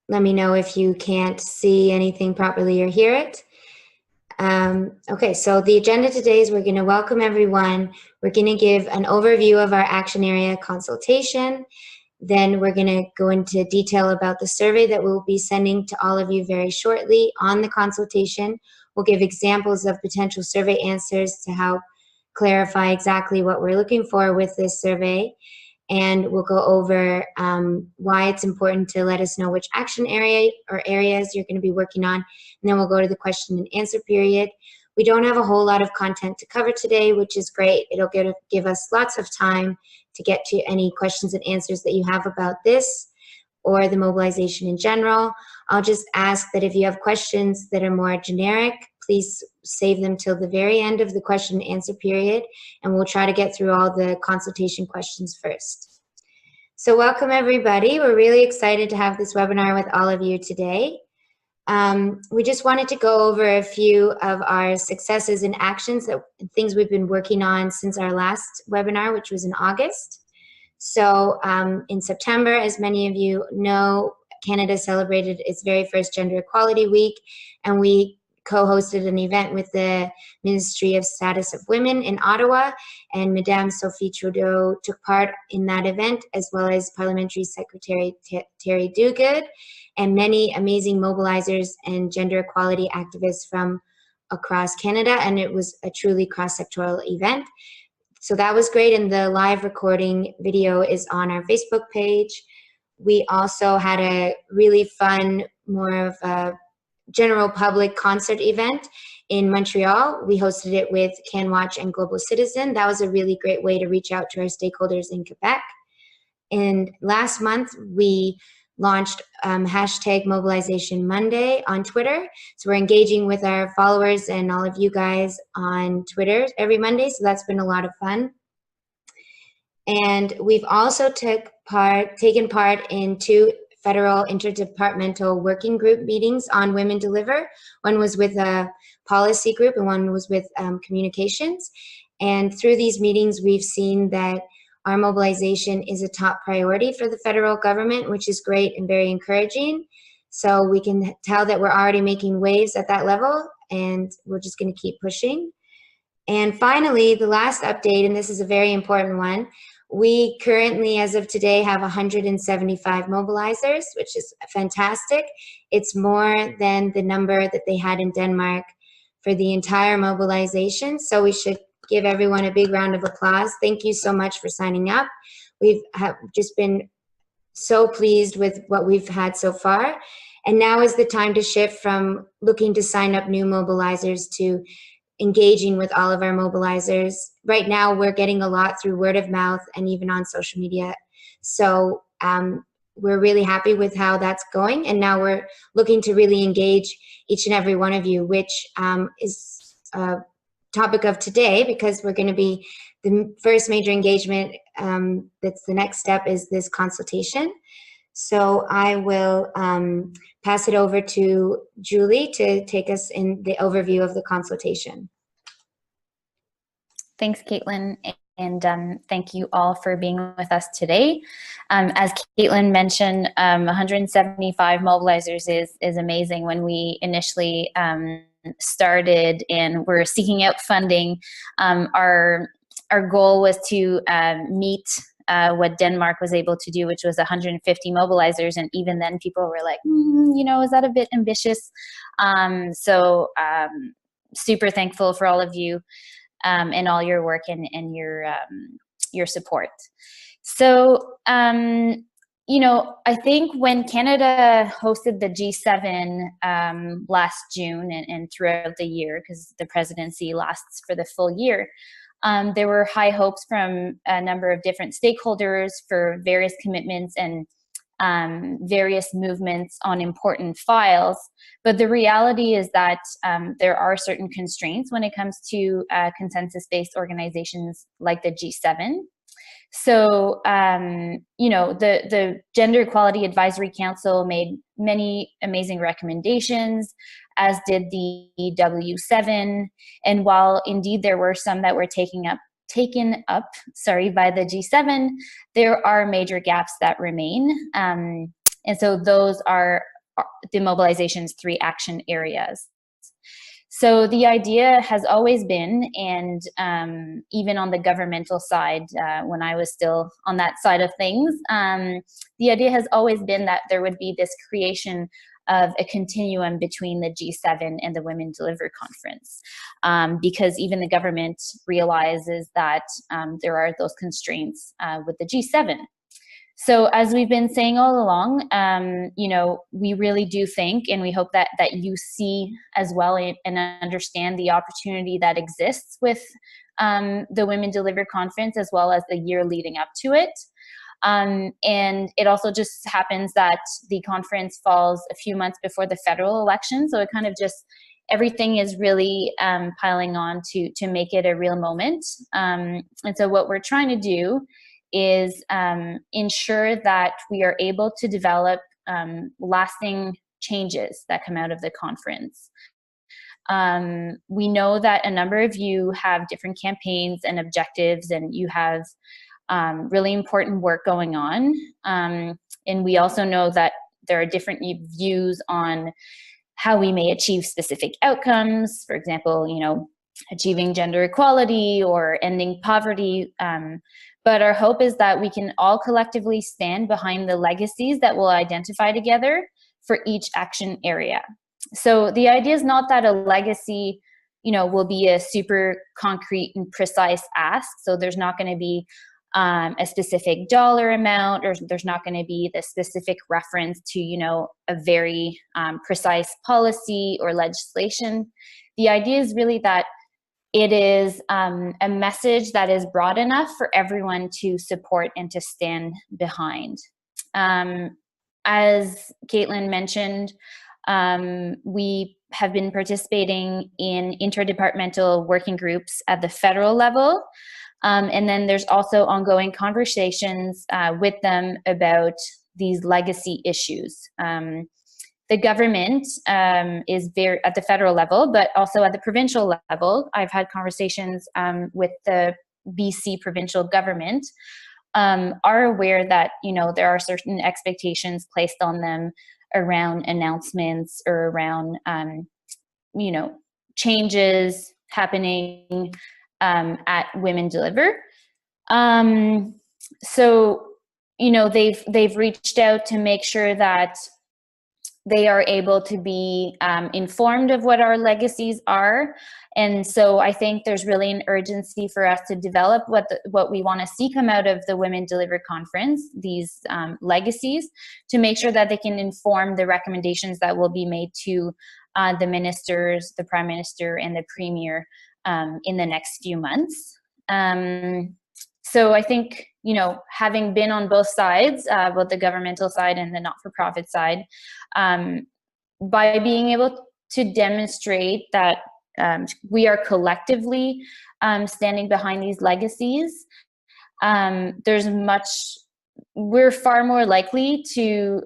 let me know if you can't see anything properly or hear it. Okay, so the agenda today is we're going to welcome everyone. We're going to give an overview of our action area consultation. Then we're going to go into detail about the survey that we'll be sending to all of you very shortly on the consultation. We'll give examples of potential survey answers to help clarify exactly what we're looking for with this survey. And we'll go over why it's important to let us know which action area or areas you're going to be working on. And then we'll go to the question and answer period. We don't have a whole lot of content to cover today, which is great. It'll give us lots of time to get to any questions and answers that you have about this or the mobilization in general. I'll just ask that if you have questions that are more generic, please save them till the very end of the question and answer period, and we'll try to get through all the consultation questions first. So welcome everybody. We're really excited to have this webinar with all of you today. We just wanted to go over a few of our successes and actions, things we've been working on since our last webinar, which was in August. So in September, as many of you know, Canada celebrated its very first Gender Equality Week, and we co-hosted an event with the Ministry of Status of Women in Ottawa, and Madame Sophie Trudeau took part in that event, as well as Parliamentary Secretary Terry Duguid, and many amazing mobilizers and gender equality activists from across Canada, and it was a truly cross-sectoral event. So that was great, and the live recording video is on our Facebook page. We also had a really fun, more of a general public concert event in Montreal. We hosted it with CanWatch and Global Citizen. That was a really great way to reach out to our stakeholders in Quebec. And last month, we launched hashtag Mobilization Monday on Twitter. So we're engaging with our followers and all of you guys on Twitter every Monday. So that's been a lot of fun. And we've also taken part in 2 federal interdepartmental working group meetings on Women Deliver. One was with a policy group and one was with communications. And through these meetings, we've seen that our mobilization is a top priority for the federal government, which is great and very encouraging. So we can tell that we're already making waves at that level, and we're just going to keep pushing. And finally, the last update, and this is a very important one, we currently, as of today, have 175 mobilizers, which is fantastic. It's more than the number that they had in Denmark for the entire mobilization. So we should give everyone a big round of applause. Thank you so much for signing up. We've just been so pleased with what we've had so far. And now is the time to shift from looking to sign up new mobilizers to engaging with all of our mobilizers. Right now, we're getting a lot through word of mouth and even on social media. So we're really happy with how that's going. And now we're looking to really engage each and every one of you, which is a topic of today, because we're going to be the first major engagement. That's the next step, is this consultation. So I will pass it over to Julie to take us in the overview of the consultation. Thanks, Caitlin, and thank you all for being with us today. As Caitlin mentioned, 175 mobilizers is amazing. When we initially started and we're seeking out funding, our goal was to meet what Denmark was able to do, which was 150 mobilizers, and even then people were like, you know, is that a bit ambitious? Super thankful for all of you and all your work and your support. So, you know, I think when Canada hosted the G7 last June and throughout the year, because the presidency lasts for the full year, there were high hopes from a number of different stakeholders for various commitments and various movements on important files. But the reality is that there are certain constraints when it comes to consensus-based organizations like the G7. So, you know, the Gender Equality Advisory Council made many amazing recommendations, as did the W7. And while indeed there were some that were taken up by the G7, there are major gaps that remain. And so those are the mobilization's 3 action areas. So the idea has always been, and even on the governmental side, when I was still on that side of things, the idea has always been that there would be this creation of a continuum between the G7 and the Women Deliver Conference, because even the government realizes that there are those constraints with the G7. So as we've been saying all along, we really do think, and we hope that you see as well and understand the opportunity that exists with the Women Deliver Conference, as well as the year leading up to it. And it also just happens that the conference falls a few months before the federal election. So it kind of just, everything is really piling on to make it a real moment. And so what we're trying to do is ensure that we are able to develop lasting changes that come out of the conference. We know that a number of you have different campaigns and objectives, and you have really important work going on. And we also know that there are different views on how we may achieve specific outcomes. For example, achieving gender equality or ending poverty. But our hope is that we can all collectively stand behind the legacies that we'll identify together for each action area. So the idea is not that a legacy, will be a super concrete and precise ask. So there's not going to be a specific dollar amount, or there's not going to be the specific reference to, a very precise policy or legislation. The idea is really that it is a message that is broad enough for everyone to support and to stand behind. As Caitlin mentioned, we have been participating in interdepartmental working groups at the federal level. And then there's also ongoing conversations with them about these legacy issues. The government is very at the federal level, but also at the provincial level. I've had conversations with the BC provincial government, are aware that, there are certain expectations placed on them around announcements or around, changes happening at Women Deliver. So, they've reached out to make sure that they are able to be informed of what our legacies are. And so I think there's really an urgency for us to develop what we want to see come out of the Women Deliver Conference, these legacies, to make sure that they can inform the recommendations that will be made to the ministers, the Prime Minister, and the Premier in the next few months. So I think, having been on both sides, both the governmental side and the not-for-profit side, by being able to demonstrate that we are collectively standing behind these legacies, we're far more likely to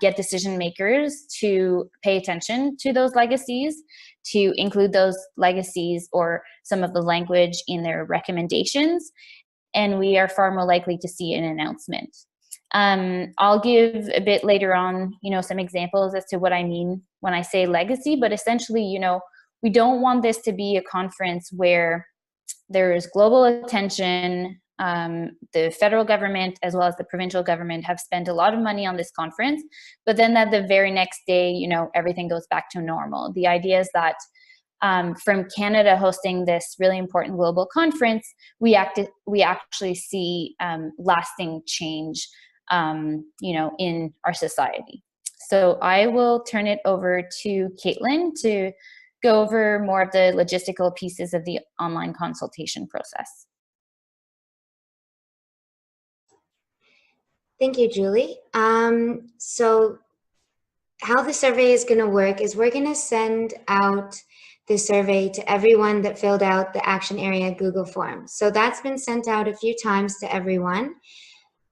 get decision makers to pay attention to those legacies, to include those legacies or some of the language in their recommendations, and we are far more likely to see an announcement. I'll give a bit later on, some examples as to what I mean when I say legacy, but essentially, we don't want this to be a conference where there is global attention. The federal government as well as the provincial government have spent a lot of money on this conference, but then at the very next day, everything goes back to normal. The idea is that from Canada hosting this really important global conference, we actually see lasting change, in our society. So I will turn it over to Caitlin to go over more of the logistical pieces of the online consultation process. Thank you, Julie. So how the survey is going to work is we're going to send out the survey to everyone that filled out the Action Area Google form. So that's been sent out a few times to everyone.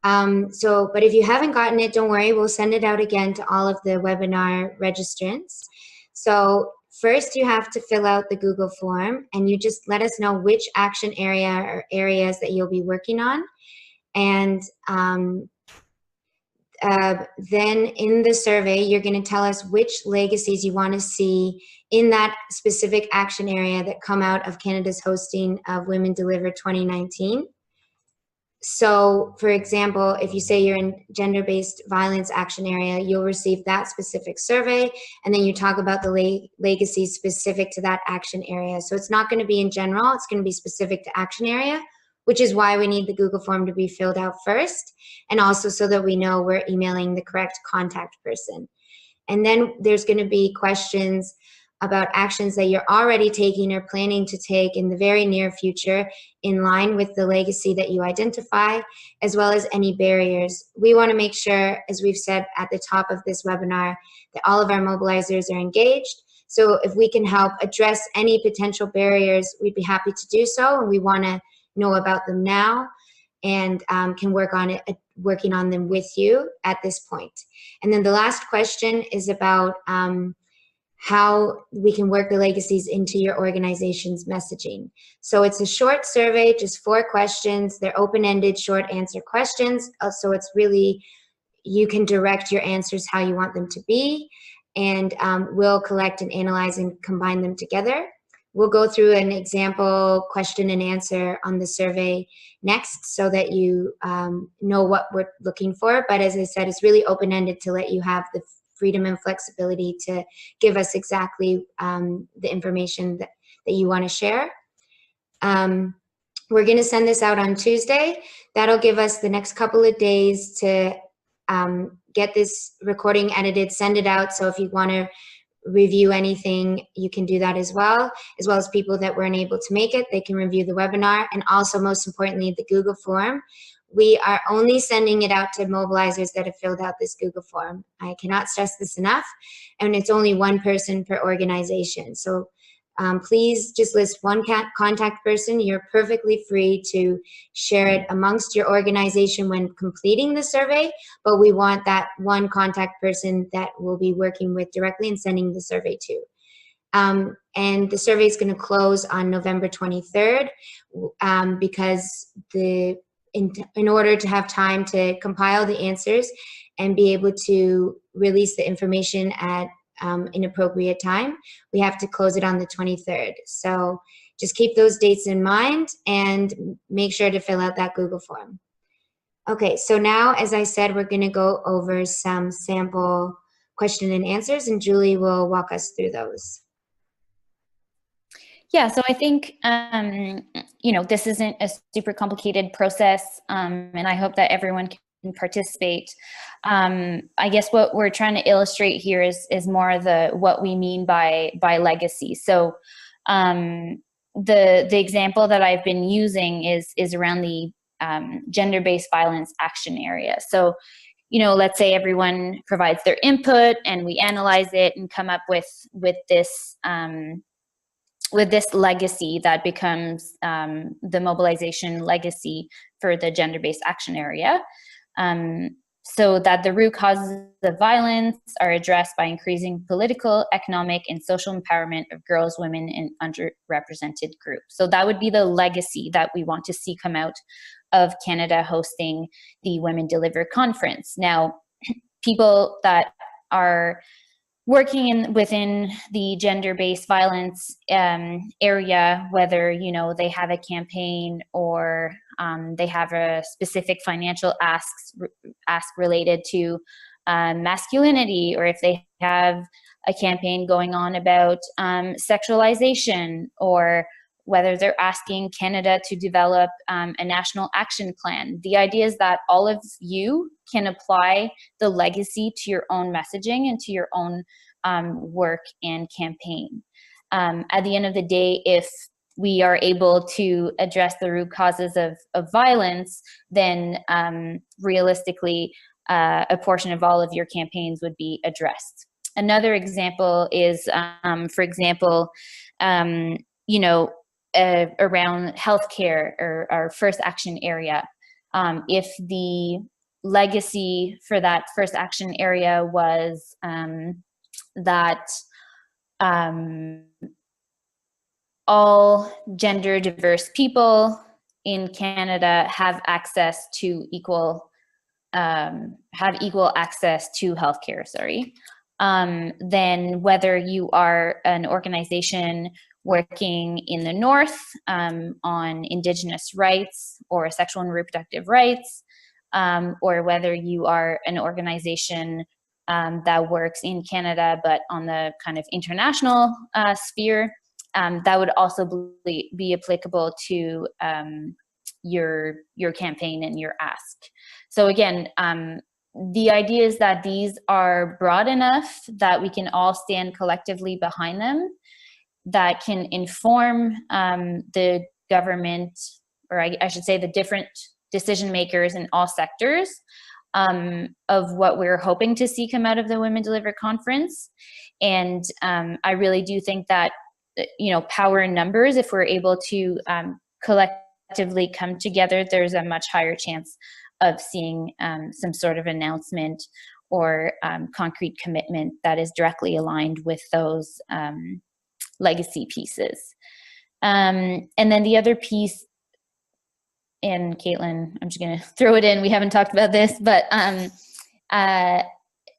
But if you haven't gotten it, don't worry, we'll send it out again to all of the webinar registrants. So first you have to fill out the Google form, and you just let us know which action area or areas that you'll be working on. And then in the survey, you're going to tell us which legacies you want to see in that specific action area that come out of Canada's hosting of Women Deliver 2019. So, for example, if you say you're in gender-based violence action area, you'll receive that specific survey, and then you talk about the legacies specific to that action area. So it's not going to be in general, it's going to be specific to action area, which is why we need the Google form to be filled out first, and also so that we know we're emailing the correct contact person. And then there's going to be questions about actions that you're already taking or planning to take in the very near future in line with the legacy that you identify, as well as any barriers. We want to make sure, as we've said at the top of this webinar, that all of our mobilizers are engaged. So if we can help address any potential barriers, we'd be happy to do so, and we want to know about them now and can working on them with you at this point. And then the last question is about how we can work the legacies into your organization's messaging. So it's a short survey, just 4 questions. They're open-ended, short answer questions. So it's really, you can direct your answers how you want them to be, and we'll collect and analyze and combine them together. We'll go through an example question and answer on the survey next so that you know what we're looking for. But as I said, it's really open-ended to let you have the freedom and flexibility to give us exactly the information that you want to share. We're going to send this out on Tuesday. That'll give us the next couple of days to get this recording edited, send it out. So if you want to review anything, you can do that as well as people that weren't able to make it, they can review the webinar. And also, most importantly, the Google form. We are only sending it out to mobilizers that have filled out this Google form. I cannot stress this enough. And it's only 1 person per organization. So please just list 1 contact person. You're perfectly free to share it amongst your organization when completing the survey, but we want that 1 contact person that we'll be working with directly and sending the survey to. And the survey is going to close on November 23rd because in order to have time to compile the answers and be able to release the information at an appropriate time, we have to close it on the 23rd. So just keep those dates in mind and make sure to fill out that Google form. Okay, so now, as I said, we're going to go over some sample question and answers, and Julie will walk us through those. Yeah, so I think, this isn't a super complicated process, and I hope that everyone can participate. I guess what we're trying to illustrate here is more what we mean by legacy. So the example that I've been using is around the gender-based violence action area. So, let's say everyone provides their input and we analyze it and come up with this legacy that becomes the mobilization legacy for the gender-based action area, so that the root causes of violence are addressed by increasing political, economic, and social empowerment of girls, women, and underrepresented groups. So that would be the legacy that we want to see come out of Canada hosting the Women Deliver conference. Now, people that are working within the gender-based violence area, whether they have a campaign or they have a specific financial ask related to masculinity, or if they have a campaign going on about sexualization, or whether they're asking Canada to develop a national action plan. The idea is that all of you can apply the legacy to your own messaging and to your own work and campaign. At the end of the day, if we are able to address the root causes of violence, then realistically, a portion of all of your campaigns would be addressed. Another example is, for example, around healthcare or our first action area. If the legacy for that first action area was that all gender diverse people in Canada have access to equal have equal access to healthcare, then whether you are an organization working in the North on Indigenous rights or sexual and reproductive rights, or whether you are an organization that works in Canada but on the kind of international sphere, that would also be applicable to your campaign and your ask. So again, the idea is that these are broad enough that we can all stand collectively behind them, that can inform the government, or I should say the different decision makers in all sectors of what we're hoping to see come out of the Women Deliver Conference. And I really do think that, power in numbers, if we're able to collectively come together, there's a much higher chance of seeing some sort of announcement or concrete commitment that is directly aligned with those legacy pieces. And then the other piece, and Caitlin, I'm just going to throw it in, we haven't talked about this, but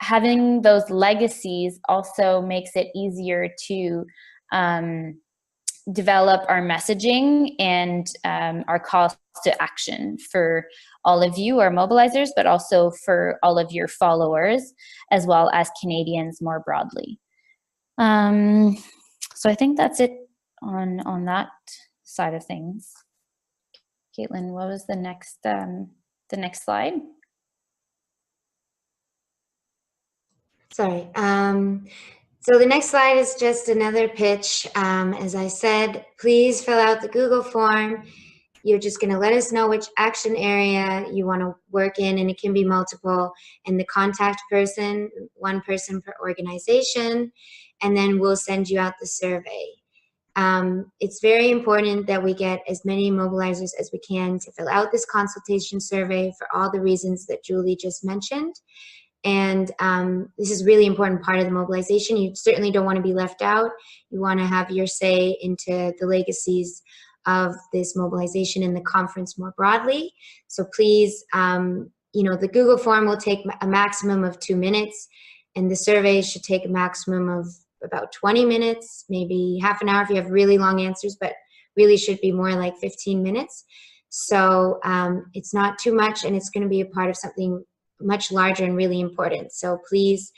having those legacies also makes it easier to develop our messaging and our calls to action for all of you, our mobilizers, but also for all of your followers, as well as Canadians more broadly. So I think that's it on that side of things. Caitlin, what was the next slide? Sorry. So the next slide is just another pitch. As I said, please fill out the Google form. You're just going to let us know which action area you want to work in, and it can be multiple, and the contact person, one person per organization, and then we'll send you out the survey. It's very important that we get as many mobilizers as we can to fill out this consultation survey for all the reasons that Julie just mentioned. And this is a really important part of the mobilization. You certainly don't want to be left out. You want to have your say into the legacies of this mobilization and the conference more broadly. So please, the Google form will take a maximum of 2 minutes, and the survey should take a maximum of about 20 minutes, maybe half an hour if you have really long answers, but really should be more like 15 minutes. So it's not too much, and it's going to be a part of something much larger and really important. So please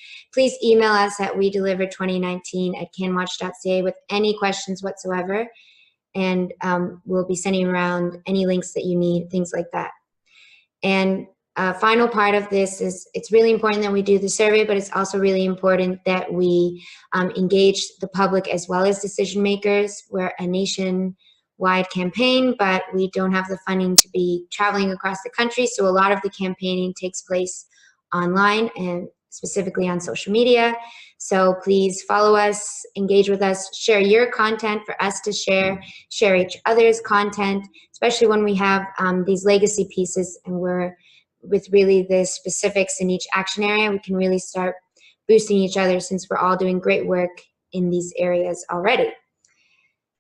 email us at wedeliver2019@canwatch.ca with any questions whatsoever, and we'll be sending around any links that you need, things like that. And final part of this is, it's really important that we do the survey, but it's also really important that we engage the public as well as decision makers. We're a nationwide campaign, but we don't have the funding to be traveling across the country, so a lot of the campaigning takes place online and specifically on social media. So please follow us, engage with us, share your content for us to share each other's content, especially when we have these legacy pieces and we're with really the specifics in each action area. We can really start boosting each other since we're all doing great work in these areas already.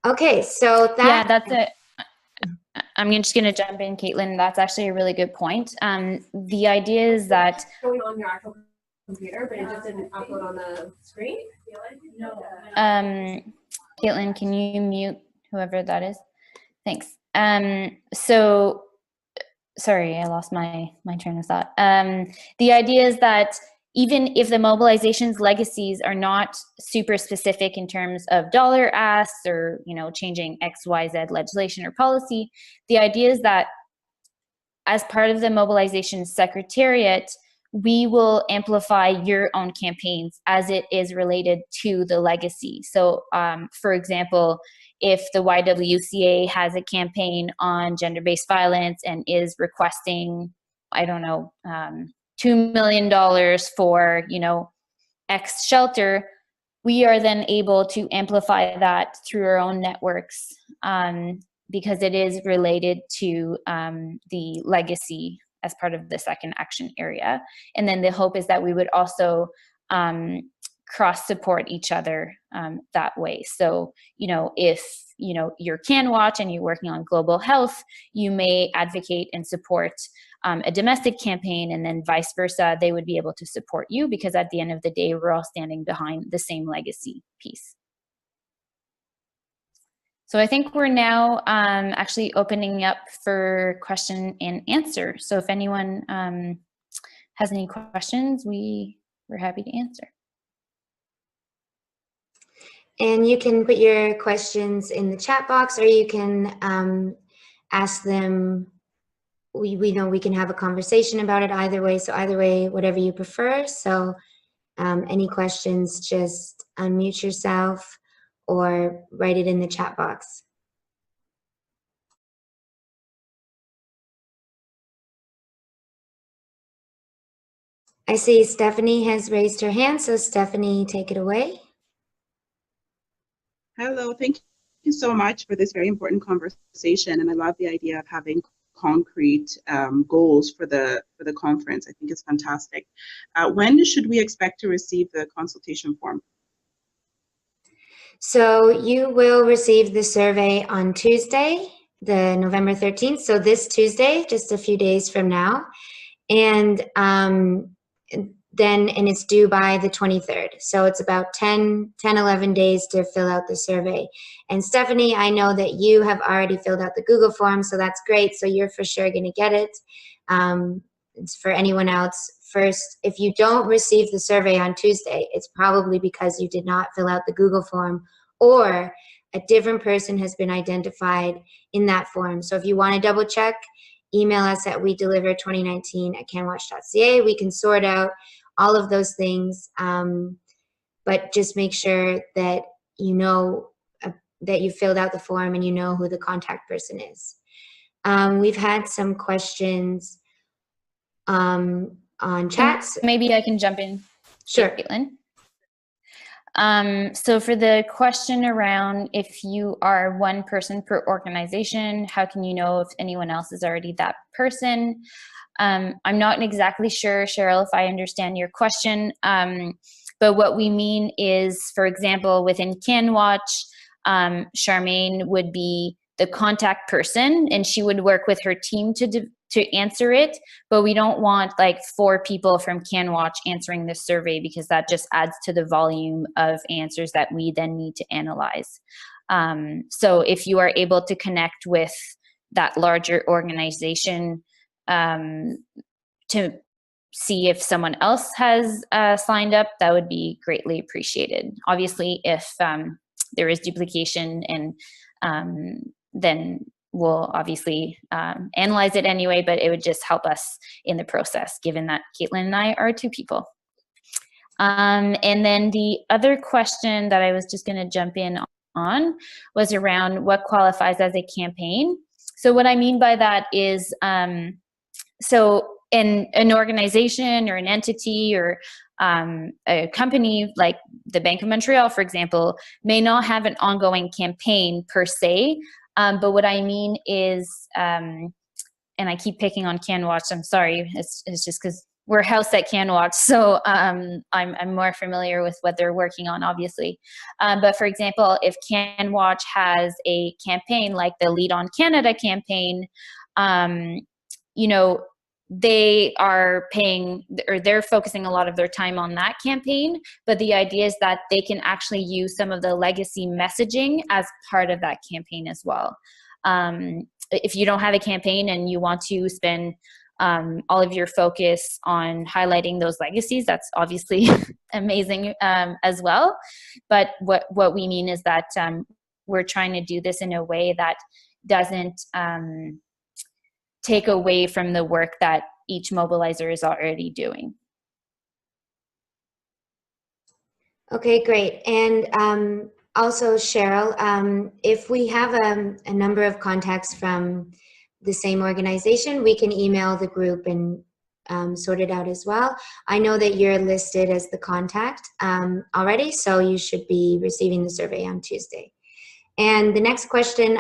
Okay, so that's it. I'm just going to jump in, Caitlin. That's actually a really good point. The idea is that going on your actual computer, but it just didn't upload on the screen. No. Caitlin, can you mute whoever that is? Thanks. So, sorry, I lost my train of thought. The idea is that even if the mobilization's legacies are not super specific in terms of dollar asks or, changing XYZ legislation or policy, the idea is that as part of the mobilization secretariat, we will amplify your own campaigns as it is related to the legacy. So, for example, if the YWCA has a campaign on gender-based violence and is requesting, I don't know, $2 million for, X shelter, we are then able to amplify that through our own networks because it is related to the legacy as part of the second action area. And then the hope is that we would also cross support each other that way. So, if you know, your CanWatch and you're working on global health, you may advocate and support a domestic campaign, and then vice versa, they would be able to support you, because at the end of the day, we're all standing behind the same legacy piece. So I think we're now actually opening up for question and answer. So if anyone has any questions, we're happy to answer. And you can put your questions in the chat box, or you can ask them. We know we can have a conversation about it either way. So either way, whatever you prefer. So any questions, just unmute yourself or write it in the chat box. I see Stephanie has raised her hand. So Stephanie, take it away. Hello, thank you so much for this very important conversation. And I love the idea of having concrete goals for the conference. I think it's fantastic. When should we expect to receive the consultation form? So you will receive the survey on Tuesday, the November 13th. So this Tuesday, just a few days from now. And and it's due by the 23rd. So it's about 11 days to fill out the survey. And Stephanie, I know that you have already filled out the Google form, so that's great. So you're for sure going to get it. It's for anyone else. First, if you don't receive the survey on Tuesday, it's probably because you did not fill out the Google form, or a different person has been identified in that form. So if you want to double check, email us at wedeliver2019@canwatch.ca. We can sort out all of those things, but just make sure that you know that you filled out the form and you know who the contact person is. We've had some questions on chats. Maybe I can jump in. Sure. Caitlin. So for the question around if you are one person per organization, how can you know if anyone else is already that person? I'm not exactly sure, Cheryl, if I understand your question, but what we mean is, for example, within CanWatch, Charmaine would be the contact person, and she would work with her team to answer it, but we don't want like 4 people from CanWatch answering this survey, because that just adds to the volume of answers that we then need to analyze. So if you are able to connect with that larger organization to see if someone else has signed up, that would be greatly appreciated. Obviously, if there is duplication, and then we'll obviously analyze it anyway, but it would just help us in the process, given that Caitlin and I are 2 people. And then the other question that I was just going to jump in on was around what qualifies as a campaign. So what I mean by that is, so in an organization or an entity or a company like the Bank of Montreal, for example, may not have an ongoing campaign per se, but what I mean is, and I keep picking on CanWatch, I'm sorry, it's just because we're house at CanWatch, so I'm more familiar with what they're working on, obviously. But for example, if CanWatch has a campaign like the Lead on Canada campaign, you know, they are paying, or they're focusing a lot of their time on that campaign, but the idea is that they can actually use some of the legacy messaging as part of that campaign as well. If you don't have a campaign and you want to spend all of your focus on highlighting those legacies, that's obviously amazing as well. But what we mean is that we're trying to do this in a way that doesn't take away from the work that each mobilizer is already doing. Okay, great. And also, Cheryl, if we have a number of contacts from the same organization, we can email the group and sort it out as well. I know that you're listed as the contact already, so you should be receiving the survey on Tuesday. And the next question,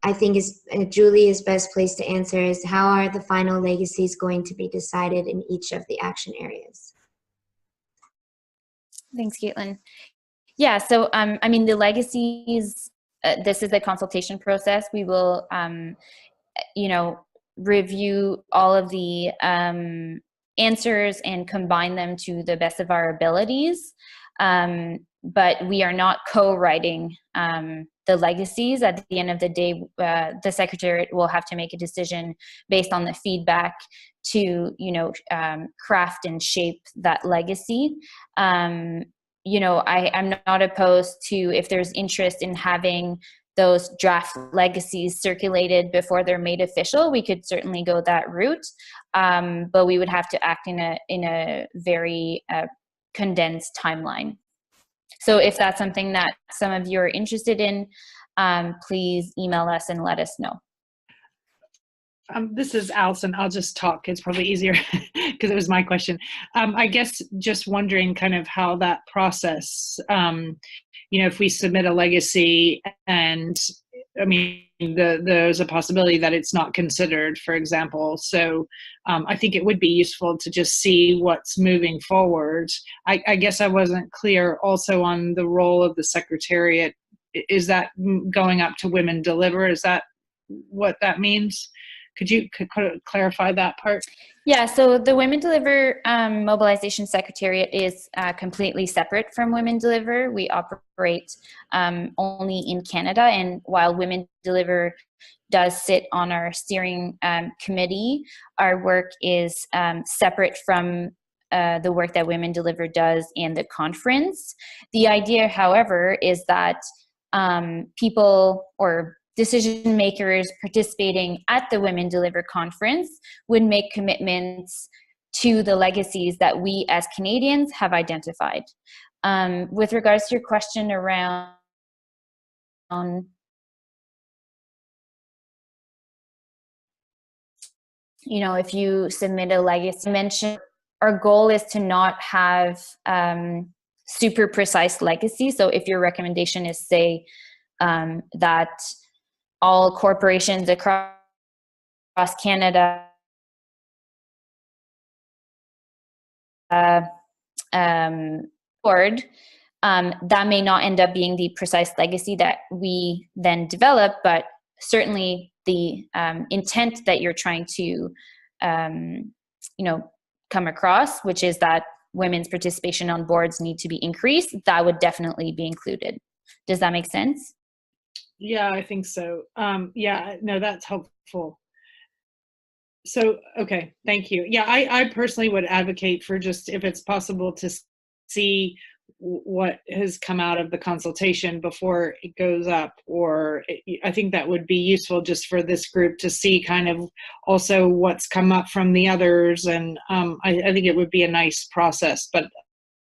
I think is Julie is best placed to answer, is how are the final legacies going to be decided in each of the action areas? Thanks, Caitlin. Yeah, so I mean, the legacies, this is a consultation process. We will, you know, review all of the answers and combine them to the best of our abilities. But we are not co-writing the legacies. At the end of the day, the Secretariat will have to make a decision based on the feedback to, you know, craft and shape that legacy. You know, I'm not opposed to, if there's interest in having those draft legacies circulated before they're made official, we could certainly go that route. But we would have to act in a very condensed timeline. So if that's something that some of you are interested in, please email us and let us know. This is Alison. I'll just talk. It's probably easier because it was my question. I guess just wondering kind of how that process, you know, if we submit a legacy and, I mean, there's a possibility that it's not considered, for example. So I think it would be useful to just see what's moving forward. I guess I wasn't clear also on the role of the Secretariat. Is that going up to Women Deliver? Is that what that means? Could you clarify that part? Yeah, so the Women Deliver Mobilization Secretariat is completely separate from Women Deliver. We operate only in Canada, and while Women Deliver does sit on our steering committee, our work is separate from the work that Women Deliver does in the conference. The idea, however, is that people or decision makers participating at the Women Deliver conference would make commitments to the legacies that we as Canadians have identified. With regards to your question around you know, if you submit a legacy, mention our goal is to not have super precise legacy. So if your recommendation is, say, that all corporations across Canada board, that may not end up being the precise legacy that we then develop, but certainly the intent that you're trying to, you know, come across, which is that women's participation on boards need to be increased, that would definitely be included. Does that make sense? Yeah, I think so. Yeah, no, that's helpful. So, okay, thank you. Yeah, I personally would advocate for just, if it's possible, to see what has come out of the consultation before it goes up, or I think that would be useful just for this group to see kind of also what's come up from the others. And I think it would be a nice process, but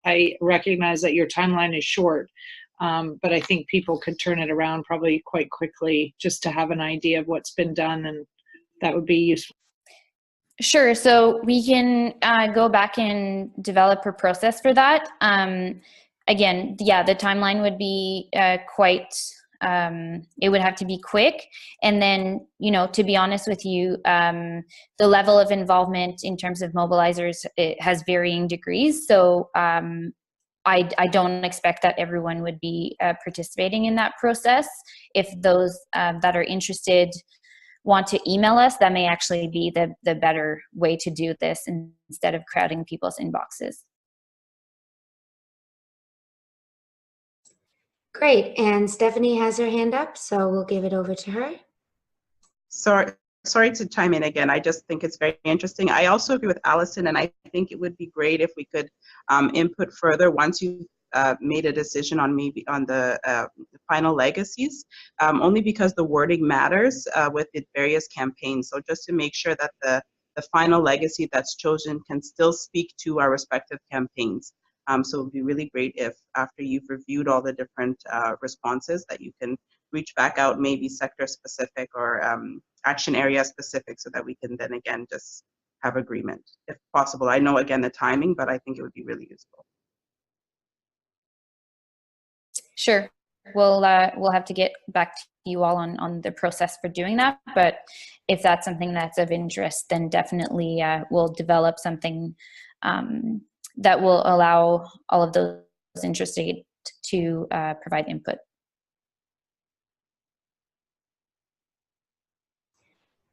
I recognize that your timeline is short. But I think people could turn it around probably quite quickly just to have an idea of what's been done, and that would be useful. Sure. So we can go back and develop a process for that. Again, yeah, the timeline would be quite, it would have to be quick. And then, you know, to be honest with you, the level of involvement in terms of mobilizers, it has varying degrees. So I don't expect that everyone would be participating in that process. If those that are interested want to email us, that may actually be the better way to do this instead of crowding people's inboxes. Great, and Stephanie has her hand up, so we'll give it over to her. Sorry to chime in again. I just think it's very interesting. I also agree with Alison, and I think it would be great if we could input further once you made a decision on maybe on the final legacies, only because the wording matters with the various campaigns. So just to make sure that the final legacy that's chosen can still speak to our respective campaigns. So it would be really great if, after you've reviewed all the different responses, that you can reach back out, maybe sector specific or action area specific, so that we can then again just have agreement if possible. I know again the timing, but I think it would be really useful. Sure. We'll have to get back to you all on the process for doing that. But if that's something that's of interest, then definitely we'll develop something that will allow all of those interested host to provide input.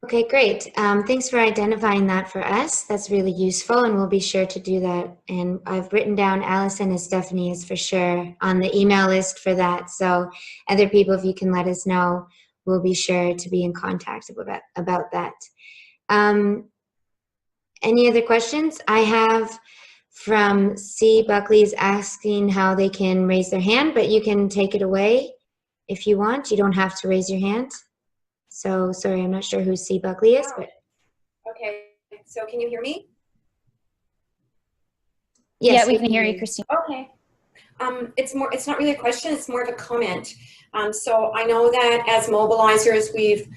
Okay, great. Thanks for identifying that for us. That's really useful, and we'll be sure to do that. And I've written down Alison and Stephanie is for sure on the email list for that. So other people, if you can let us know, we'll be sure to be in contact about that. Any other questions? I have from C. Buckley's asking how they can raise their hand, but you can take it away if you want. You don't have to raise your hand. So sorry, I'm not sure who C. Buckley is, but okay. So can you hear me? yes, yeah, we can hear you, Christine. Okay. It's not really a question, it's more of a comment. So I know that as mobilizers, we've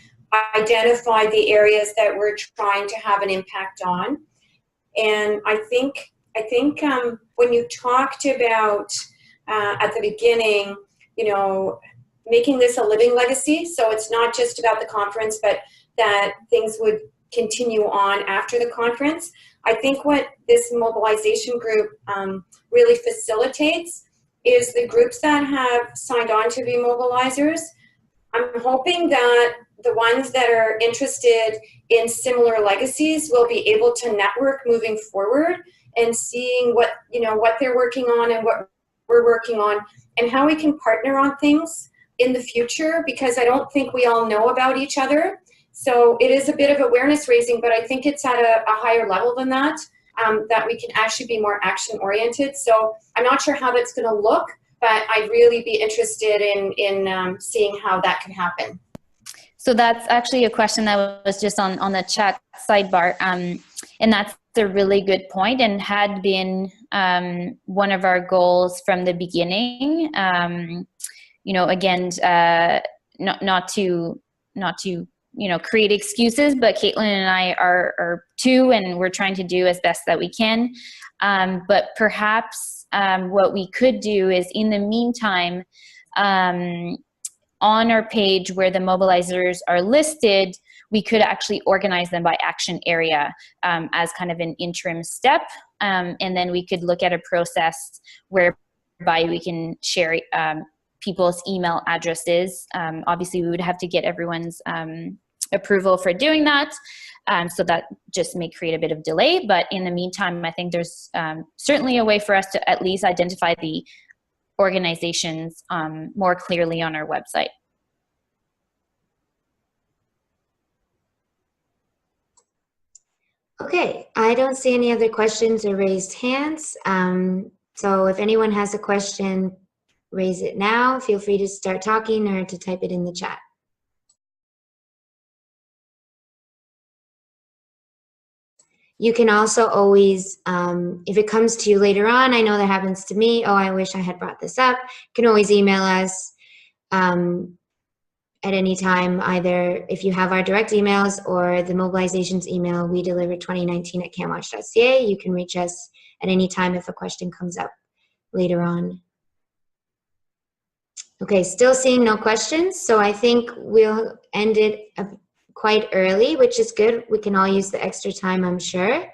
identified the areas that we're trying to have an impact on. And I think when you talked about at the beginning, you know, making this a living legacy, so it's not just about the conference, but that things would continue on after the conference. I think what this mobilization group really facilitates is the groups that have signed on to be mobilizers. I'm hoping that the ones that are interested in similar legacies will be able to network moving forward and seeing what they're working on and what we're working on and how we can partner on things in the future, because I don't think we all know about each other. So it is a bit of awareness raising, but I think it's at a higher level than that, that we can actually be more action oriented. So I'm not sure how that's going to look, but I'd really be interested in seeing how that can happen. So that's actually a question that was just on the chat sidebar, and that's a really good point and had been one of our goals from the beginning. You know, again, not to create excuses, but Caitlin and I are two, and we're trying to do as best that we can. But perhaps what we could do is, in the meantime, on our page where the mobilizers are listed, we could actually organize them by action area as kind of an interim step. And then we could look at a process whereby we can share people's email addresses. Obviously, we would have to get everyone's approval for doing that. So that just may create a bit of delay. But in the meantime, I think there's certainly a way for us to at least identify the organizations more clearly on our website. okay. I don't see any other questions or raised hands. So if anyone has a question, raise it now. Feel free to start talking or to type it in the chat. You can also always, if it comes to you later on, I know that happens to me, oh, I wish I had brought this up, you can always email us at any time, either if you have our direct emails or the mobilization's email, we deliver 2019@canwatch.ca. You can reach us at any time if a question comes up later on. Okay, still seeing no questions, so I think we'll end it quite early, which is good. We can all use the extra time, I'm sure.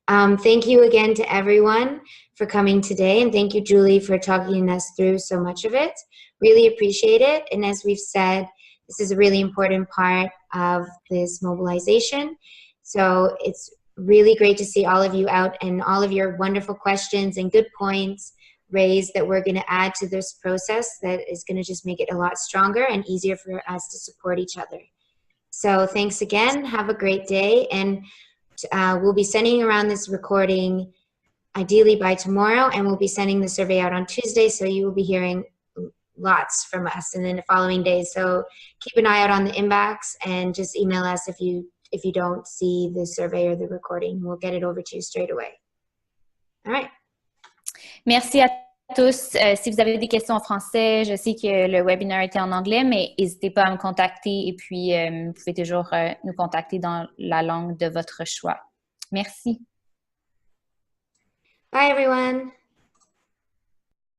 Thank you again to everyone for coming today, and thank you, Julie, for talking us through so much of it. Really appreciate it, and as we've said, this is a really important part of this mobilization. So it's really great to see all of you out and all of your wonderful questions and good points raised that we're going to add to this process that is going to just make it a lot stronger and easier for us to support each other. So thanks again. Have a great day. And we'll be sending around this recording ideally by tomorrow, and we'll be sending the survey out on Tuesday. So you will be hearing lots from us and in the following days. So keep an eye out on the inbox and just email us if you don't see the survey or the recording. We'll get it over to you straight away. All right. Merci à tous. Si vous avez des questions en français, je sais que le webinaire était en anglais, mais n'hésitez pas à me contacter et puis vous pouvez toujours nous contacter dans la langue de votre choix. Merci. Bye, everyone.